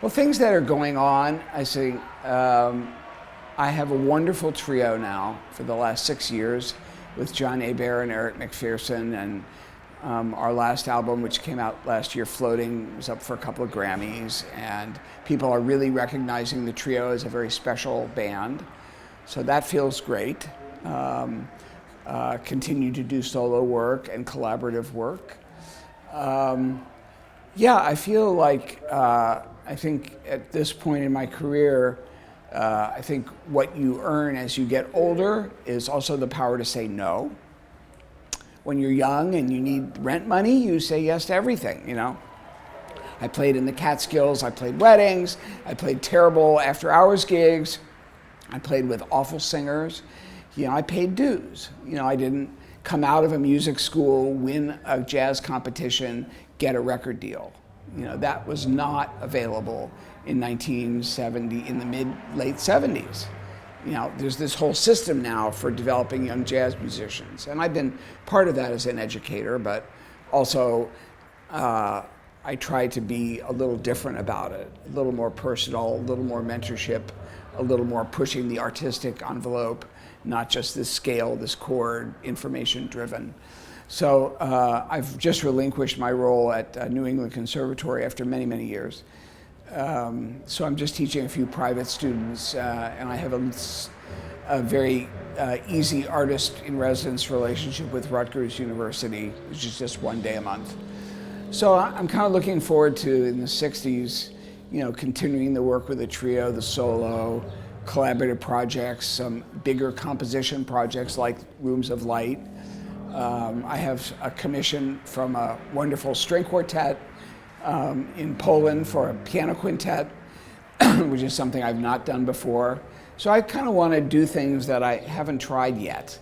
Well, things that are going on, I think, I have a wonderful trio now for the last 6 years with John Hebert and Eric McPherson, and our last album, which came out last year, Floating, was up for a couple of Grammys, and people are really recognizing the trio as a very special band. So that feels great. Continue to do solo work and collaborative work. Yeah, I feel like, I think at this point in my career, I think what you earn as you get older is also the power to say no. When you're young and you need rent money, you say yes to everything, you know. I played in the Catskills, I played weddings, I played terrible after-hours gigs, I played with awful singers. You know, I paid dues. You know, I didn't come out of a music school, win a jazz competition, get a record deal. You know, that was not available in 1970, in the late 70s. You know, there's this whole system now for developing young jazz musicians. And I've been part of that as an educator, but also I try to be a little different about it, a little more personal, a little more mentorship, a little more pushing the artistic envelope, not just this scale, this chord, information driven. So I've just relinquished my role at New England Conservatory after many, many years. So I'm just teaching a few private students, and I have a very easy artist in residence relationship with Rutgers University, which is just 1 day a month. So I'm kind of looking forward to, in the 60s, you know, continuing the work with the trio, the solo, collaborative projects, some bigger composition projects like Rooms of Light. I have a commission from a wonderful string quartet in Poland for a piano quintet, which is something I've not done before. So I kind of want to do things that I haven't tried yet,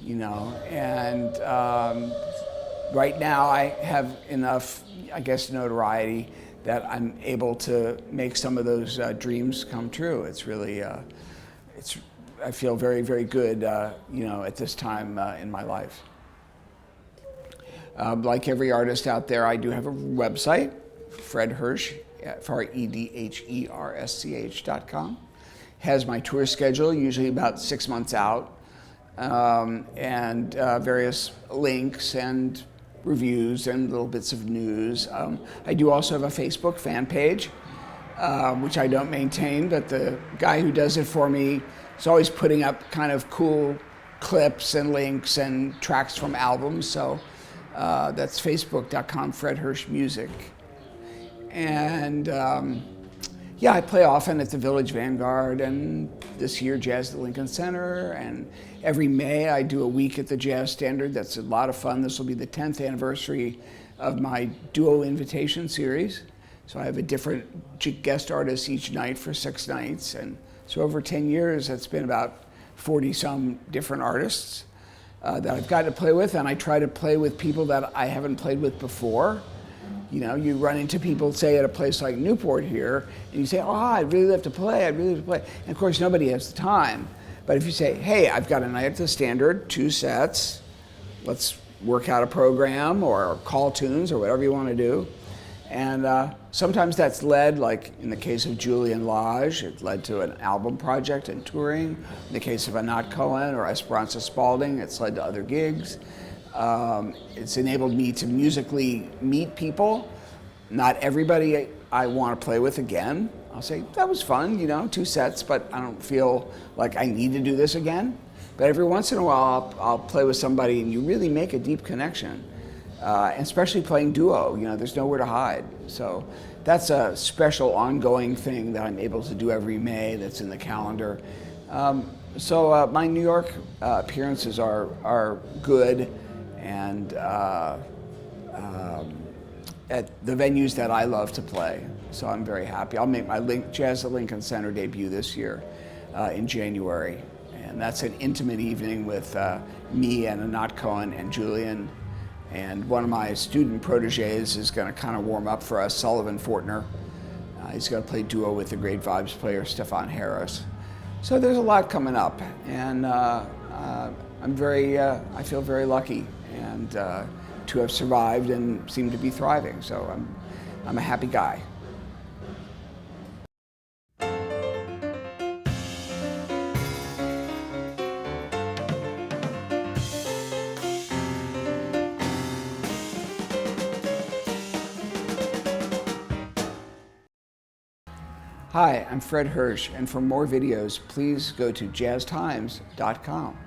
you know, and right now I have enough, I guess, notoriety that I'm able to make some of those dreams come true. It's really, I feel very, very good, you know, at this time in my life. Like every artist out there, I do have a website, Fred Hersch, FredHersch.com. Has my tour schedule, usually about 6 months out, and various links and reviews and little bits of news. I do also have a Facebook fan page, which I don't maintain, but the guy who does it for me is always putting up kind of cool clips and links and tracks from albums. So that's facebook.com, Fred Hersch Music. And yeah, I play often at the Village Vanguard, and this year Jazz at Lincoln Center, and every May I do a week at the Jazz Standard. That's a lot of fun. This will be the 10th anniversary of my duo invitation series. So I have a different guest artist each night for 6 nights, and so over 10 years that's been about 40 some different artists that I've got to play with, and I try to play with people that I haven't played with before. You know, you run into people, say, at a place like Newport here, and you say, oh, I'd really love to play, I'd really love to play. And of course, nobody has the time. But if you say, hey, I've got a night at the Standard, 2 sets, let's work out a program or call tunes or whatever you want to do. And sometimes that's led, like in the case of Julian Lage, it led to an album project and touring. In the case of Anat Cohen or Esperanza Spalding, it's led to other gigs. It's enabled me to musically meet people. Not everybody I want to play with again. I'll say, that was fun, you know, 2 sets, but I don't feel like I need to do this again. But every once in a while, I'll play with somebody and you really make a deep connection. And especially playing duo, you know, there's nowhere to hide. So that's a special ongoing thing that I'm able to do every May that's in the calendar. So my New York appearances are good, and at the venues that I love to play. So I'm very happy. I'll make my Jazz at Lincoln Center debut this year in January. And that's an intimate evening with me and Anat Cohen and Julian. And one of my student proteges is going to kind of warm up for us, Sullivan Fortner. He's going to play duo with the great vibes player, Stefan Harris. So there's a lot coming up. And I'm very, I feel very lucky and to have survived and seem to be thriving. So I'm a happy guy. Hi, I'm Fred Hersch, and for more videos, please go to jazztimes.com.